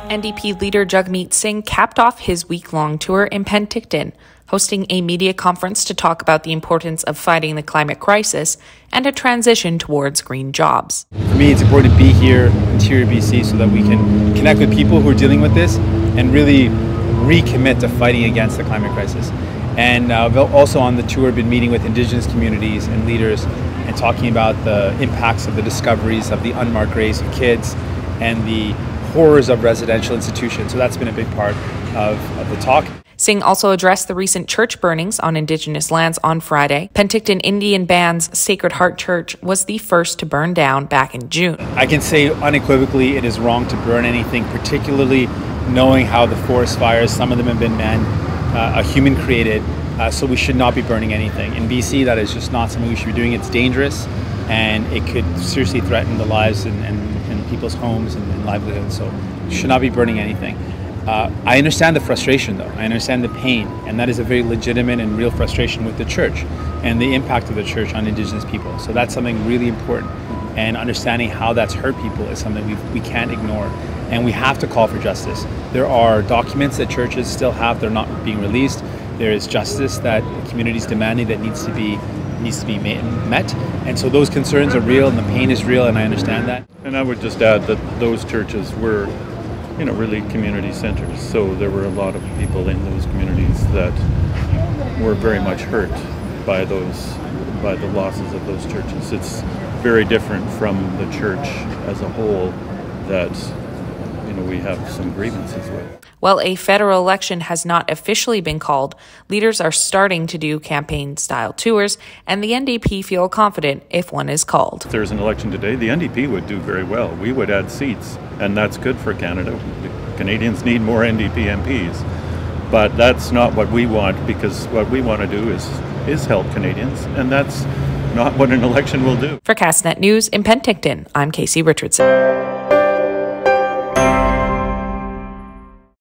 NDP Leader Jagmeet Singh capped off his week-long tour in Penticton, hosting a media conference to talk about the importance of fighting the climate crisis and a transition towards green jobs. For me, it's important to be here in interior BC so that we can connect with people who are dealing with this and really recommit to fighting against the climate crisis. And also on the tour, been meeting with Indigenous communities and leaders and talking about the impacts of the discoveries of the unmarked graves of kids and the horrors of residential institutions. So that's been a big part of the talk. Singh also addressed the recent church burnings on Indigenous lands on Friday. Penticton Indian Band's Sacred Heart Church was the first to burn down back in June. I can say unequivocally it is wrong to burn anything, particularly knowing how the forest fires, some of them have been human created, so we should not be burning anything. In BC, that is just not something we should be doing. It's dangerous and it could seriously threaten the lives and people's homes and livelihoods, so we should not be burning anything. I understand the frustration though, I understand the pain, and that is a very legitimate and real frustration with the church and the impact of the church on Indigenous people. So that's something really important, and understanding how that's hurt people is something we can't ignore, and we have to call for justice. There are documents that churches still have, they're not being released. There is justice that the community's demanding that needs to be met, and so those concerns are real and the pain is real, and I understand that. And I would just add that those churches were really community centers, so there were a lot of people in those communities that were very much hurt by the losses of those churches. It's very different from the church as a whole that we have some grievances with. While a federal election has not officially been called, leaders are starting to do campaign-style tours, and the NDP feel confident if one is called. If there's an election today, the NDP would do very well. We would add seats, and that's good for Canada. The Canadians need more NDP MPs. But that's not what we want, because what we want to do is help Canadians, and that's not what an election will do. For Castanet News in Penticton, I'm Casey Richardson.